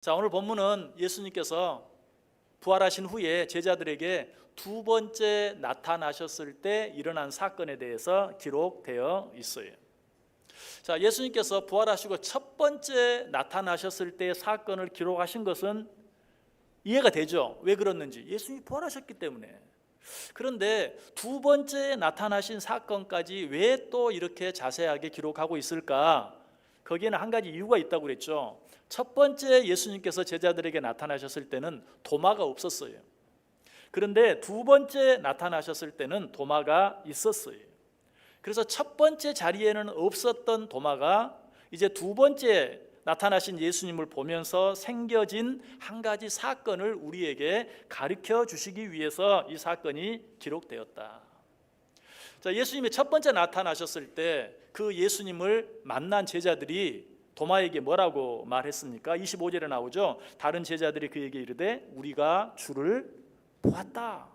자, 오늘 본문은 예수님께서 부활하신 후에 제자들에게 두 번째 나타나셨을 때 일어난 사건에 대해서 기록되어 있어요. 자, 예수님께서 부활하시고 첫 번째 나타나셨을 때의 사건을 기록하신 것은 이해가 되죠? 왜 그랬는지. 예수님이 부활하셨기 때문에. 그런데 두 번째 나타나신 사건까지 왜 또 이렇게 자세하게 기록하고 있을까? 거기에는 한 가지 이유가 있다고 그랬죠. 첫 번째 예수님께서 제자들에게 나타나셨을 때는 도마가 없었어요. 그런데 두 번째 나타나셨을 때는 도마가 있었어요. 그래서 첫 번째 자리에는 없었던 도마가 이제 두 번째 나타나신 예수님을 보면서 생겨진 한 가지 사건을 우리에게 가르쳐 주시기 위해서 이 사건이 기록되었다. 자, 예수님이 첫 번째 나타나셨을 때 그 예수님을 만난 제자들이 도마에게 뭐라고 말했습니까? 25절에 나오죠. 다른 제자들이 그에게 이르되 우리가 주를 보았다.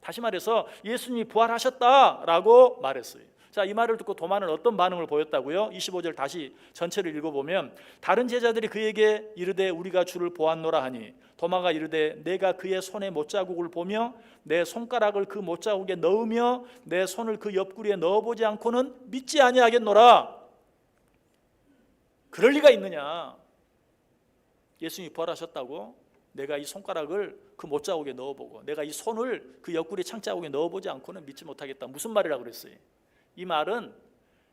다시 말해서 예수님이 부활하셨다라고 말했어요. 자, 이 말을 듣고 도마는 어떤 반응을 보였다고요? 25절 다시 전체를 읽어보면 다른 제자들이 그에게 이르되 우리가 주를 보았노라 하니 도마가 이르되 내가 그의 손에 못자국을 보며 내 손가락을 그 못자국에 넣으며 내 손을 그 옆구리에 넣어보지 않고는 믿지 아니하겠노라. 그럴 리가 있느냐? 예수님이 부활하셨다고 내가 이 손가락을 그 못자국에 넣어보고 내가 이 손을 그 옆구리 창자국에 넣어보지 않고는 믿지 못하겠다. 무슨 말이라고 그랬어요? 이 말은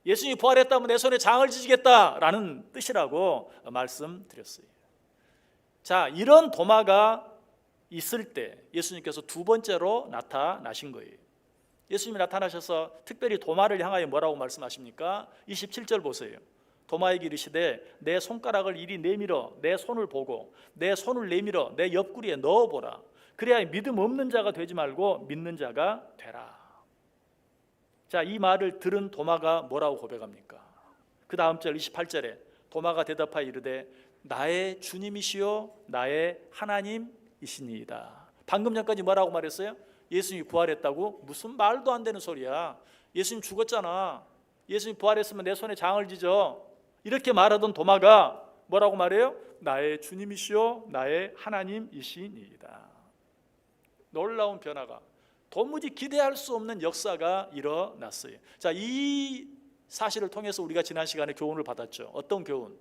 예수님이 부활했다면 내 손에 장을 지지겠다라는 뜻이라고 말씀드렸어요. 자, 이런 도마가 있을 때 예수님께서 두 번째로 나타나신 거예요. 예수님이 나타나셔서 특별히 도마를 향하여 뭐라고 말씀하십니까? 27절 보세요. 도마에게 이르시되 내 손가락을 이리 내밀어 내 손을 보고 내 손을 내밀어 내 옆구리에 넣어보라. 그래야 믿음 없는 자가 되지 말고 믿는 자가 되라. 자, 이 말을 들은 도마가 뭐라고 고백합니까? 그 다음 절 28절에 도마가 대답하여 이르되 나의 주님이시요 나의 하나님이시니이다. 방금 전까지 뭐라고 말했어요? 예수님이 부활했다고? 무슨 말도 안 되는 소리야. 예수님 죽었잖아. 예수님 부활했으면 내 손에 장을 지져. 이렇게 말하던 도마가 뭐라고 말해요? 나의 주님이시요 나의 하나님이시니이다. 놀라운 변화가, 도무지 기대할 수 없는 역사가 일어났어요. 자, 이 사실을 통해서 우리가 지난 시간에 교훈을 받았죠. 어떤 교훈?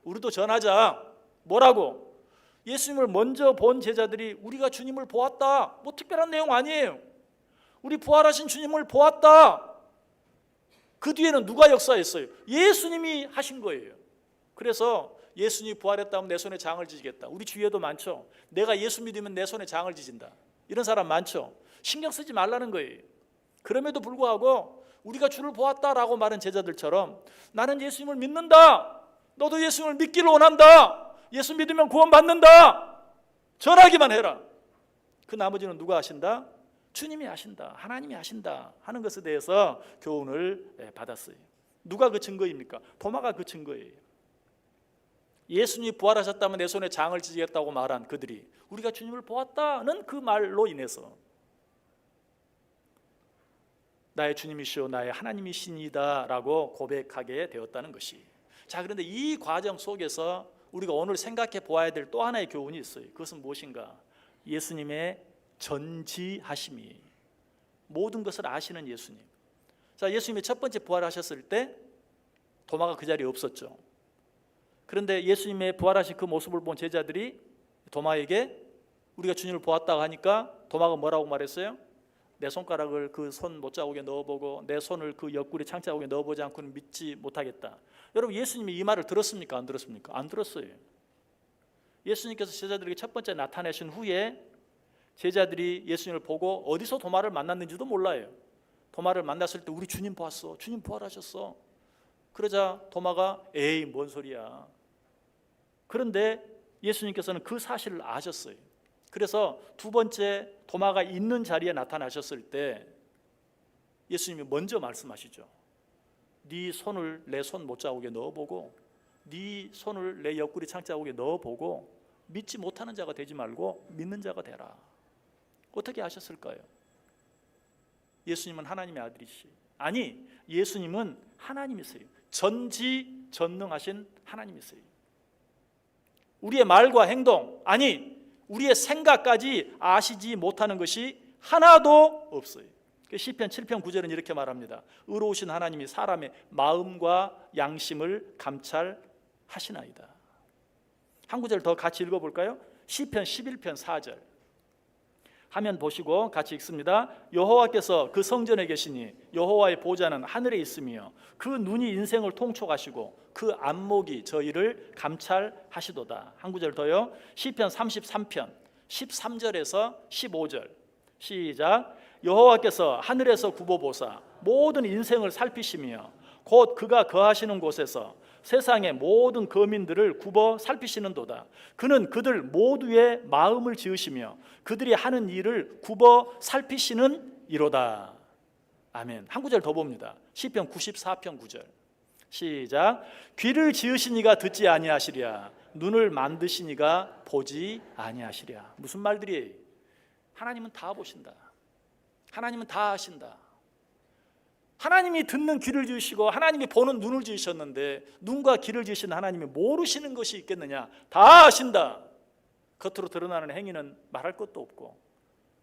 우리도 전하자. 뭐라고? 예수님을 먼저 본 제자들이 우리가 주님을 보았다. 뭐 특별한 내용 아니에요. 우리 부활하신 주님을 보았다. 그 뒤에는 누가 역사했어요? 예수님이 하신 거예요. 그래서 예수님이 부활했다면 내 손에 장을 지지겠다. 우리 주위에도 많죠. 내가 예수 믿으면 내 손에 장을 지진다. 이런 사람 많죠. 신경 쓰지 말라는 거예요. 그럼에도 불구하고 우리가 주를 보았다라고 말한 제자들처럼 나는 예수님을 믿는다. 너도 예수님을 믿기를 원한다. 예수 믿으면 구원받는다. 전하기만 해라. 그 나머지는 누가 하신다? 주님이 하신다. 하나님이 하신다 하는 것에 대해서 교훈을 받았어요. 누가 그 증거입니까? 도마가 그 증거예요. 예수님이 부활하셨다면 내 손에 장을 지지겠다고 말한 그들이 우리가 주님을 보았다는 그 말로 인해서 나의 주님이시오 나의 하나님이시니다 라고 고백하게 되었다는 것이. 자, 그런데 이 과정 속에서 우리가 오늘 생각해 보아야 될 또 하나의 교훈이 있어요. 그것은 무엇인가? 예수님의 전지하심이, 모든 것을 아시는 예수님. 자, 예수님이 첫 번째 부활하셨을 때 도마가 그 자리에 없었죠. 그런데 예수님의 부활하신 그 모습을 본 제자들이 도마에게 우리가 주님을 보았다고 하니까 도마가 뭐라고 말했어요? 내 손가락을 그 손 못자국에 넣어보고 내 손을 그 옆구리 창자국에 넣어보지 않고는 믿지 못하겠다. 여러분, 예수님이 이 말을 들었습니까? 안 들었습니까? 안 들었어요. 예수님께서 제자들에게 첫 번째 나타내신 후에 제자들이 예수님을 보고 어디서 도마를 만났는지도 몰라요. 도마를 만났을 때 우리 주님 보았어. 주님 부활하셨어. 그러자 도마가 에이 뭔 소리야. 그런데 예수님께서는 그 사실을 아셨어요. 그래서 두 번째 도마가 있는 자리에 나타나셨을 때 예수님이 먼저 말씀하시죠. 네 손을 내 손 못자국에 넣어보고 네 손을 내 옆구리 창자국에 넣어보고 믿지 못하는 자가 되지 말고 믿는 자가 되라. 어떻게 하셨을까요? 예수님은 하나님의 아들이시. 아니, 예수님은 하나님이세요. 전지전능하신 하나님이세요. 우리의 말과 행동, 아니 우리의 생각까지 아시지 못하는 것이 하나도 없어요. 시편 7편 9절은 이렇게 말합니다. 의로우신 하나님이 사람의 마음과 양심을 감찰하시나이다. 한 구절 더 같이 읽어볼까요? 시편 11편 4절 화면 보시고 같이 읽습니다. 여호와께서 그 성전에 계시니 여호와의 보좌는 하늘에 있으며 그 눈이 인생을 통촉하시고 그 안목이 저희를 감찰하시도다. 한 구절 더요. 시편 33편 13절에서 15절 시작. 여호와께서 하늘에서 굽어보사 모든 인생을 살피시며 곧 그가 거하시는 곳에서 세상의 모든 거민들을 굽어 살피시는도다. 그는 그들 모두의 마음을 지으시며 그들이 하는 일을 굽어 살피시는 이로다. 아멘. 한 구절 더 봅니다. 시편 94편 9절 시작. 귀를 지으시니가 듣지 아니하시랴 눈을 만드시니가 보지 아니하시랴. 무슨 말들이에요? 하나님은 다 보신다. 하나님은 다 아신다. 하나님이 듣는 귀를 지으시고 하나님이 보는 눈을 지으셨는데 눈과 귀를 지으신 하나님이 모르시는 것이 있겠느냐? 다 아신다. 겉으로 드러나는 행위는 말할 것도 없고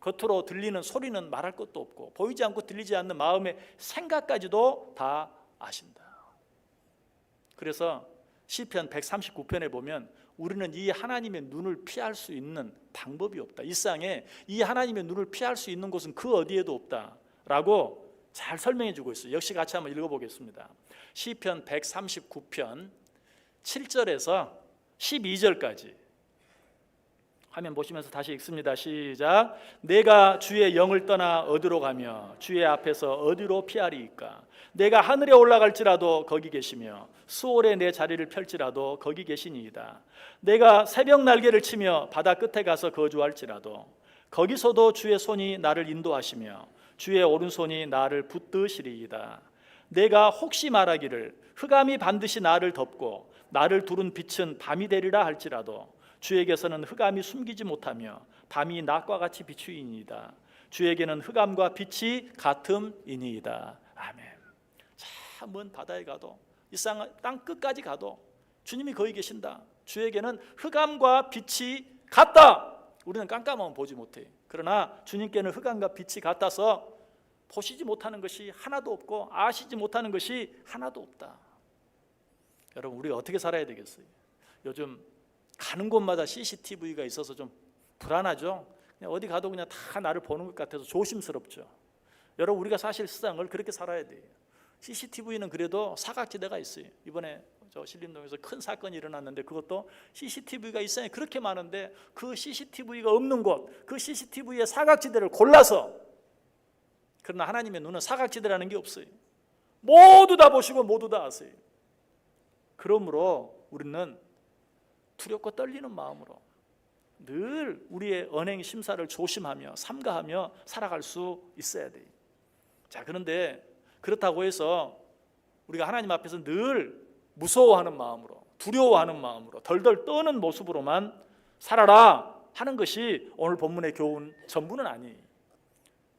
겉으로 들리는 소리는 말할 것도 없고 보이지 않고 들리지 않는 마음의 생각까지도 다 아신다. 그래서 시편 139편에 보면 우리는 이 하나님의 눈을 피할 수 있는 방법이 없다. 이 세상에 이 하나님의 눈을 피할 수 있는 곳은 그 어디에도 없다라고 잘 설명해 주고 있어요. 역시 같이 한번 읽어보겠습니다. 시편 139편 7절에서 12절까지 화면 보시면서 다시 읽습니다. 시작. 내가 주의 영을 떠나 어디로 가며 주의 앞에서 어디로 피하리이까? 내가 하늘에 올라갈지라도 거기 계시며 수월에 내 자리를 펼지라도 거기 계시니이다. 내가 새벽 날개를 치며 바다 끝에 가서 거주할지라도 거기서도 주의 손이 나를 인도하시며 주의 오른손이 나를 붙드시리이다. 내가 혹시 말하기를 흑암이 반드시 나를 덮고 나를 두른 빛은 밤이 되리라 할지라도 주에게서는 흑암이 숨기지 못하며 밤이 낮과 같이 비추이니이다. 주에게는 흑암과 빛이 같음이니이다. 아멘. 자, 먼 바다에 가도 이 땅 끝까지 가도 주님이 거기 계신다. 주에게는 흑암과 빛이 같다. 우리는 깜깜하면 보지 못해. 그러나 주님께는 흑암과 빛이 같아서 보시지 못하는 것이 하나도 없고 아시지 못하는 것이 하나도 없다. 여러분, 우리가 어떻게 살아야 되겠어요? 요즘 가는 곳마다 CCTV가 있어서 좀 불안하죠. 그냥 어디 가도 그냥 다 나를 보는 것 같아서 조심스럽죠. 여러분, 우리가 사실 세상을 그렇게 살아야 돼요. CCTV는 그래도 사각지대가 있어요. 이번에 저 신림동에서 큰 사건이 일어났는데 그것도 CCTV가 있어야 그렇게 많은데 그 CCTV가 없는 곳, 그 CCTV의 사각지대를 골라서, 그러나 하나님의 눈은 사각지대라는 게 없어요. 모두 다 보시고 모두 다 아세요. 그러므로 우리는 두렵고 떨리는 마음으로 늘 우리의 언행 심사를 조심하며 삼가하며 살아갈 수 있어야 돼요. 자, 그런데 그렇다고 해서 우리가 하나님 앞에서 늘 무서워하는 마음으로, 두려워하는 마음으로, 덜덜 떠는 모습으로만 살아라 하는 것이 오늘 본문의 교훈 전부는 아니에요.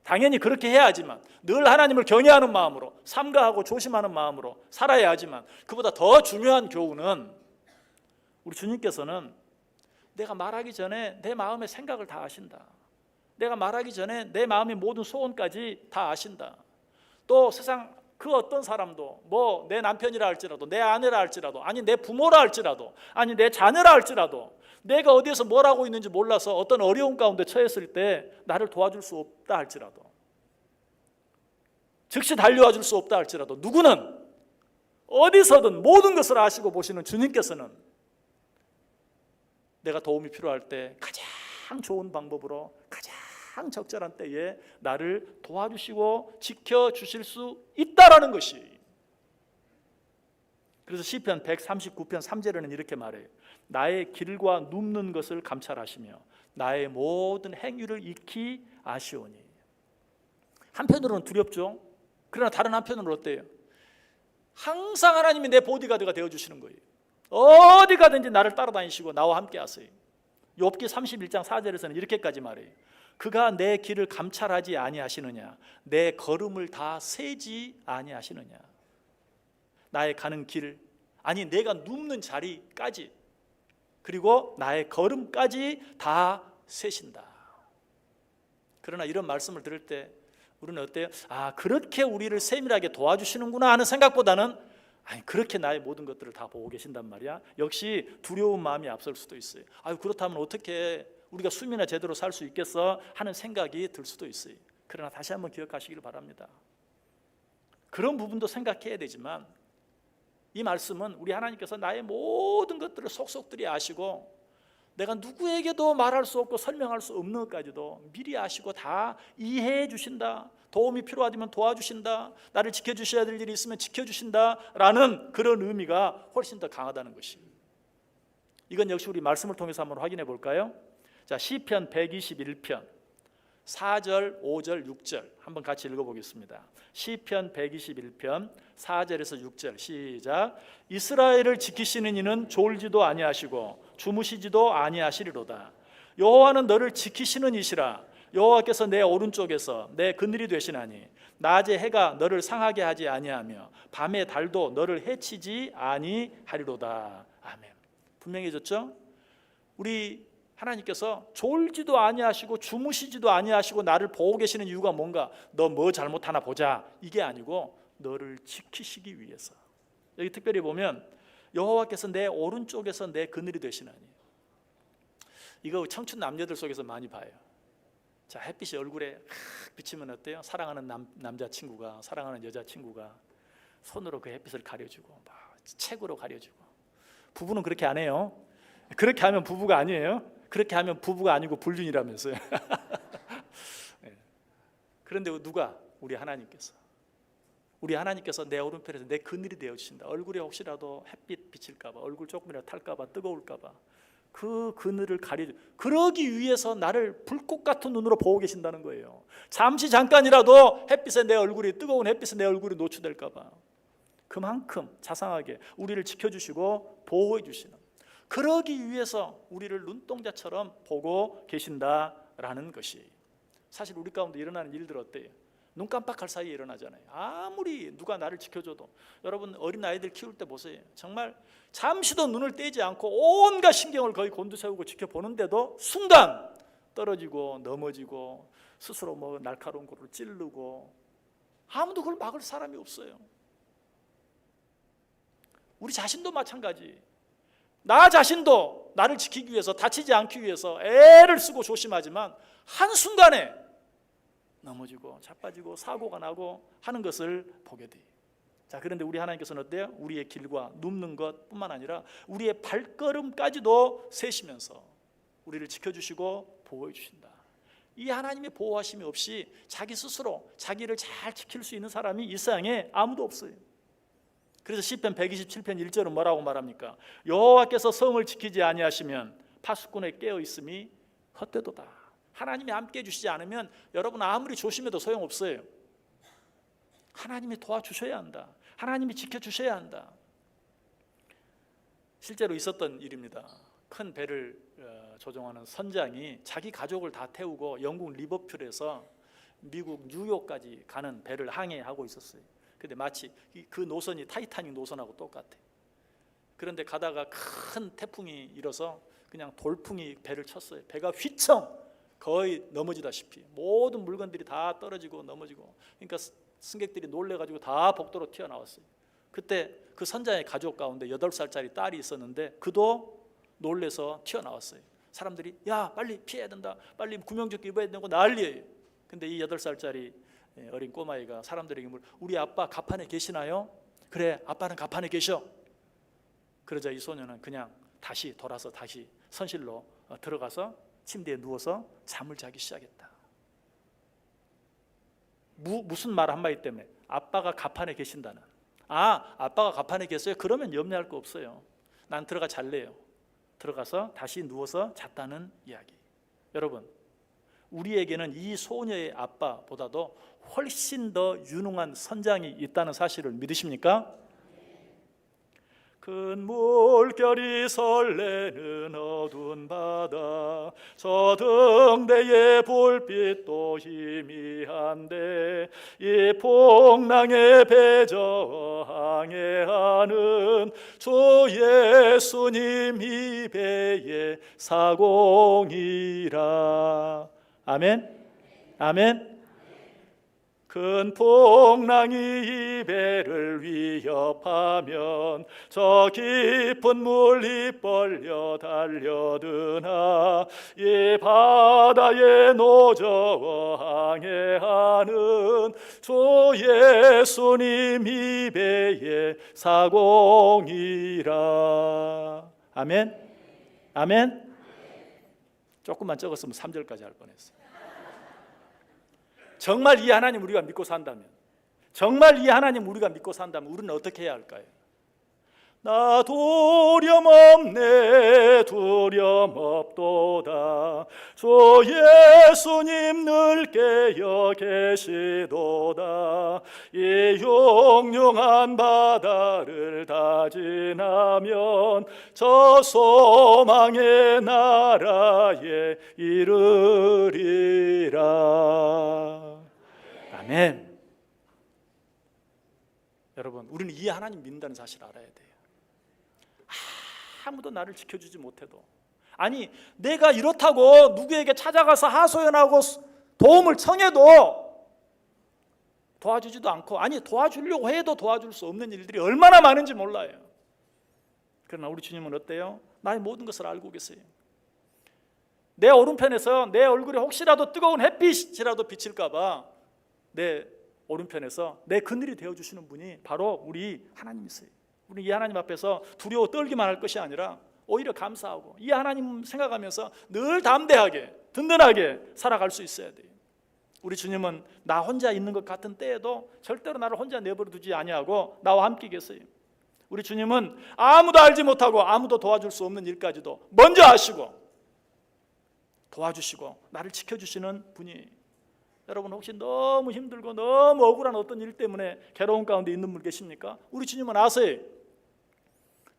당연히 그렇게 해야 하지만 늘 하나님을 경외하는 마음으로, 삼가하고 조심하는 마음으로 살아야 하지만 그보다 더 중요한 교훈은 우리 주님께서는 내가 말하기 전에 내 마음의 생각을 다 아신다. 내가 말하기 전에 내 마음의 모든 소원까지 다 아신다. 또 세상 그 어떤 사람도 뭐 내 남편이라 할지라도 내 아내라 할지라도 아니 내 부모라 할지라도 아니 내 자녀라 할지라도 내가 어디에서 뭘 하고 있는지 몰라서 어떤 어려운 가운데 처했을 때 나를 도와줄 수 없다 할지라도 즉시 달려와 줄 수 없다 할지라도 누구는 어디서든 모든 것을 아시고 보시는 주님께서는 내가 도움이 필요할 때 가장 좋은 방법으로 가장 적절한 때에 나를 도와주시고 지켜주실 수 있다라는 것이. 그래서 시편 139편 3절에는 이렇게 말해요. 나의 길과 눕는 것을 감찰하시며 나의 모든 행위를 익히 아시오니. 한편으로는 두렵죠. 그러나 다른 한편으로는 어때요? 항상 하나님이 내 보디가드가 되어주시는 거예요. 어디 가든지 나를 따라다니시고 나와 함께 하세요. 욥기 31장 4절에서는 이렇게까지 말해요. 그가 내 길을 감찰하지 아니하시느냐, 내 걸음을 다 세지 아니하시느냐. 나의 가는 길, 아니 내가 눕는 자리까지 그리고 나의 걸음까지 다 세신다. 그러나 이런 말씀을 들을 때 우리는 어때요? 아, 그렇게 우리를 세밀하게 도와주시는구나 하는 생각보다는 아니, 그렇게 나의 모든 것들을 다 보고 계신단 말이야. 역시 두려운 마음이 앞설 수도 있어요. 아유, 그렇다면 어떻게 우리가 수면에 제대로 살 수 있겠어 하는 생각이 들 수도 있어요. 그러나 다시 한번 기억하시길 바랍니다. 그런 부분도 생각해야 되지만 이 말씀은 우리 하나님께서 나의 모든 것들을 속속들이 아시고 내가 누구에게도 말할 수 없고 설명할 수 없는 것까지도 미리 아시고 다 이해해 주신다. 도움이 필요하다면 도와주신다. 나를 지켜주셔야 될 일이 있으면 지켜주신다라는 그런 의미가 훨씬 더 강하다는 것이. 이건 역시 우리 말씀을 통해서 한번 확인해 볼까요? 자, 시편 121편 4절, 5절, 6절 한번 같이 읽어보겠습니다. 시편 121편 4절에서 6절 시작. 이스라엘을 지키시는 이는 졸지도 아니하시고 주무시지도 아니하시리로다. 여호와는 너를 지키시는 이시라. 여호와께서 내 오른쪽에서 내 그늘이 되시나니 낮에 해가 너를 상하게 하지 아니하며 밤에 달도 너를 해치지 아니하리로다. 아멘. 분명해졌죠? 우리 하나님께서 졸지도 아니하시고 주무시지도 아니하시고 나를 보고 계시는 이유가 뭔가? 너 뭐 잘못하나 보자 이게 아니고 너를 지키시기 위해서. 여기 특별히 보면 여호와께서 내 오른쪽에서 내 그늘이 되시나니, 이거 청춘 남녀들 속에서 많이 봐요. 자, 햇빛이 얼굴에 비치면 어때요? 사랑하는 남자친구가, 사랑하는 여자친구가 손으로 그 햇빛을 가려주고 막 책으로 가려주고. 부부는 그렇게 안 해요. 그렇게 하면 부부가 아니에요. 그렇게 하면 부부가 아니고 불륜이라면서요. 그런데 누가? 우리 하나님께서. 우리 하나님께서 내 오른편에서 내 그늘이 되어주신다. 얼굴에 혹시라도 햇빛 비칠까 봐, 얼굴 조금이라도 탈까 봐, 뜨거울까 봐 그 그늘을 가려주. 그러기 위해서 나를 불꽃 같은 눈으로 보고 계신다는 거예요. 잠깐이라도 햇빛에 내 얼굴이, 뜨거운 햇빛에 내 얼굴이 노출될까 봐 그만큼 자상하게 우리를 지켜주시고 보호해 주시는, 그러기 위해서 우리를 눈동자처럼 보고 계신다라는 것이. 사실 우리 가운데 일어나는 일들 어때요? 눈 깜빡할 사이에 일어나잖아요. 아무리 누가 나를 지켜줘도. 여러분 어린 아이들 키울 때 보세요. 정말 잠시도 눈을 떼지 않고 온갖 신경을 거의 곤두세우고 지켜보는데도 순간 떨어지고 넘어지고 스스로 뭐 날카로운 거를 찌르고, 아무도 그걸 막을 사람이 없어요. 우리 자신도 마찬가지. 나 자신도 나를 지키기 위해서, 다치지 않기 위해서 애를 쓰고 조심하지만 한순간에 넘어지고 자빠지고 사고가 나고 하는 것을 보게 돼요. 자, 그런데 우리 하나님께서는 어때요? 우리의 길과 눕는 것뿐만 아니라 우리의 발걸음까지도 세시면서 우리를 지켜주시고 보호해 주신다. 이 하나님의 보호하심이 없이 자기 스스로 자기를 잘 지킬 수 있는 사람이 이 세상에 아무도 없어요. 그래서 시편 127편 1절은 뭐라고 말합니까? 여호와께서 성을 지키지 아니하시면 파수꾼의 깨어 있음이 헛되도다. 하나님이 함께 해주시지 않으면 여러분 아무리 조심해도 소용없어요. 하나님이 도와주셔야 한다. 하나님이 지켜주셔야 한다. 실제로 있었던 일입니다. 큰 배를 조종하는 선장이 자기 가족을 다 태우고 영국 리버풀에서 미국 뉴욕까지 가는 배를 항해하고 있었어요. 근데 마치 그 노선이 타이타닉 노선하고 똑같아. 그런데 가다가 큰 태풍이 일어서 그냥 돌풍이 배를 쳤어요. 배가 휘청 거의 넘어지다시피 모든 물건들이 다 떨어지고 넘어지고, 그러니까 승객들이 놀래가지고 다 복도로 튀어나왔어요. 그때 그 선장의 가족 가운데 8살짜리 딸이 있었는데 그도 놀래서 튀어나왔어요. 사람들이 야 빨리 피해야 된다, 빨리 구명조끼 입어야 되고 난리예요. 근데 이 8살짜리 어린 꼬마이가 사람들에게 우리 아빠 갑판에 계시나요? 그래, 아빠는 갑판에 계셔. 그러자 이 소녀는 그냥 다시 돌아서 다시 선실로 들어가서 침대에 누워서 잠을 자기 시작했다. 무슨 말 한마디 때문에? 아빠가 갑판에 계신다는. 아, 아빠가 갑판에 계세요? 그러면 염려할 거 없어요. 난 들어가 잘래요. 들어가서 다시 누워서 잤다는 이야기. 여러분, 우리에게는 이 소녀의 아빠보다도 훨씬 더 유능한 선장이 있다는 사실을 믿으십니까? 큰 물결이 설레는 어두운 바다, 저 등대의 불빛도 희미한데 이 풍랑에 배저 항해하는 주 예수님 이 배의 사공이라. 아멘. 아멘. 큰 풍랑이 이 배를 위협하면 저 깊은 물이 벌려 달려드나 이 바다에 노저워 항해하는 주 예수님 이 배의 사공이라. 아멘. 아멘. 조금만 적었으면 3절까지 할 뻔했어요. 정말 이 하나님 우리가 믿고 산다면, 정말 이 하나님 우리가 믿고 산다면 우리는 어떻게 해야 할까요? 나 두려움없네 두려움없도다 주 예수님 늘 깨어 계시도다 이 용용한 바다를 다 지나면 저 소망의 나라에 이르리라. 아멘. 여러분, 우리는 이 하나님 믿는다는 사실을 알아야 돼요. 아무도 나를 지켜주지 못해도, 아니 내가 이렇다고 누구에게 찾아가서 하소연하고 도움을 청해도 도와주지도 않고, 아니 도와주려고 해도 도와줄 수 없는 일들이 얼마나 많은지 몰라요. 그러나 우리 주님은 어때요? 나의 모든 것을 알고 계세요. 내 오른편에서 내 얼굴에 혹시라도 뜨거운 햇빛이라도 비칠까 봐 내 오른편에서 내 그늘이 되어주시는 분이 바로 우리 하나님이세요. 우리 이 하나님 앞에서 두려워 떨기만 할 것이 아니라 오히려 감사하고 이 하나님 생각하면서 늘 담대하게 든든하게 살아갈 수 있어야 돼요. 우리 주님은 나 혼자 있는 것 같은 때에도 절대로 나를 혼자 내버려 두지 아니하고 나와 함께 계세요. 우리 주님은 아무도 알지 못하고 아무도 도와줄 수 없는 일까지도 먼저 아시고 도와주시고 나를 지켜주시는 분이에요. 여러분, 혹시 너무 힘들고 너무 억울한 어떤 일 때문에 괴로운 가운데 있는 분 계십니까? 우리 주님은 아세요.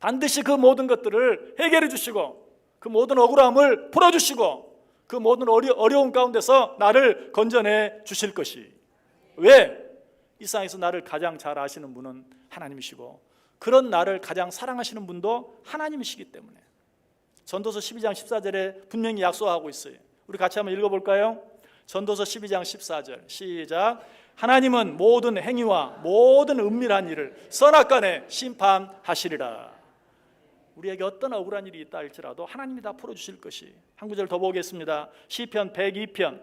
반드시 그 모든 것들을 해결해 주시고 그 모든 억울함을 풀어주시고 그 모든 어려움 가운데서 나를 건져내 주실 것이. 왜? 이 세상에서 나를 가장 잘 아시는 분은 하나님이시고 그런 나를 가장 사랑하시는 분도 하나님이시기 때문에. 전도서 12장 14절에 분명히 약속하고 있어요. 우리 같이 한번 읽어볼까요? 전도서 12장 14절 시작. 하나님은 모든 행위와 모든 은밀한 일을 선악간에 심판하시리라. 우리에게 어떤 억울한 일이 있다 할지라도 하나님이 다 풀어주실 것이. 한 구절 더 보겠습니다. 시편 102편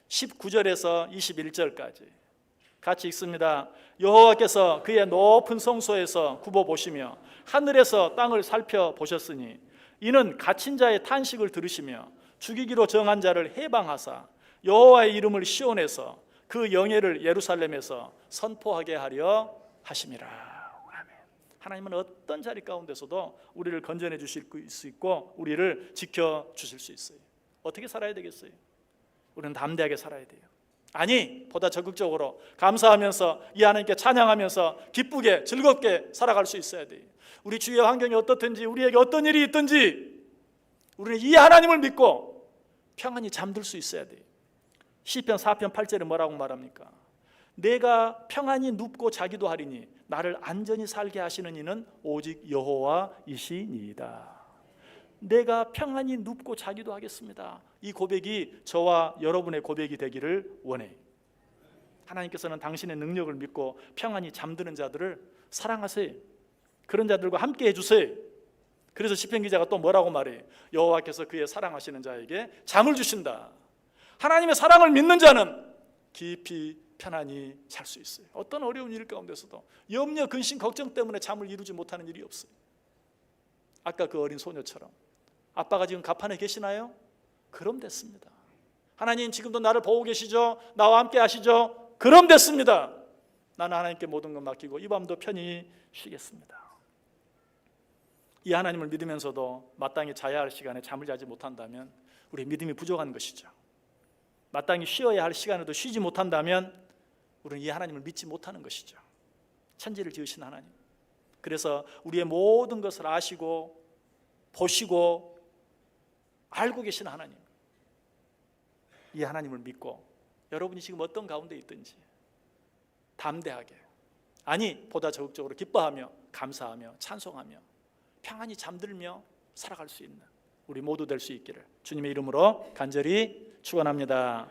19절에서 21절까지 같이 읽습니다. 여호와께서 그의 높은 성소에서 굽어보시며 하늘에서 땅을 살펴보셨으니 이는 갇힌 자의 탄식을 들으시며 죽이기로 정한 자를 해방하사 여호와의 이름을 시온에서 그 영예를 예루살렘에서 선포하게 하려 하심이라. 하나님은 어떤 자리 가운데서도 우리를 건져내 주실 수 있고 우리를 지켜주실 수 있어요. 어떻게 살아야 되겠어요? 우리는 담대하게 살아야 돼요. 아니, 보다 적극적으로 감사하면서 이 하나님께 찬양하면서 기쁘게 즐겁게 살아갈 수 있어야 돼요. 우리 주위의 환경이 어떻든지 우리에게 어떤 일이 있든지 우리는 이 하나님을 믿고 평안히 잠들 수 있어야 돼요. 시편 4편 8절에 뭐라고 말합니까? 내가 평안히 눕고 자기도 하리니 나를 안전히 살게 하시는 이는 오직 여호와이시니이다. 내가 평안히 눕고 자기도 하겠습니다. 이 고백이 저와 여러분의 고백이 되기를 원해요. 하나님께서는 당신의 능력을 믿고 평안히 잠드는 자들을 사랑하세요. 그런 자들과 함께 해주세요. 그래서 시편 기자가 또 뭐라고 말해요? 여호와께서 그의 사랑하시는 자에게 잠을 주신다. 하나님의 사랑을 믿는 자는 깊이 편안히 잘 수 있어요. 어떤 어려운 일 가운데서도 염려, 근심, 걱정 때문에 잠을 이루지 못하는 일이 없어요. 아까 그 어린 소녀처럼 아빠가 지금 가판에 계시나요? 그럼 됐습니다. 하나님 지금도 나를 보고 계시죠? 나와 함께 하시죠? 그럼 됐습니다. 나는 하나님께 모든 것 맡기고 이 밤도 편히 쉬겠습니다. 이 하나님을 믿으면서도 마땅히 자야 할 시간에 잠을 자지 못한다면 우리 믿음이 부족한 것이죠. 마땅히 쉬어야 할 시간에도 쉬지 못한다면 우리는 이 하나님을 믿지 못하는 것이죠. 천지를 지으신 하나님, 그래서 우리의 모든 것을 아시고 보시고 알고 계신 하나님, 이 하나님을 믿고 여러분이 지금 어떤 가운데 있든지 담대하게, 아니 보다 적극적으로 기뻐하며 감사하며 찬송하며 평안히 잠들며 살아갈 수 있는 우리 모두 될 수 있기를 주님의 이름으로 간절히 축원합니다.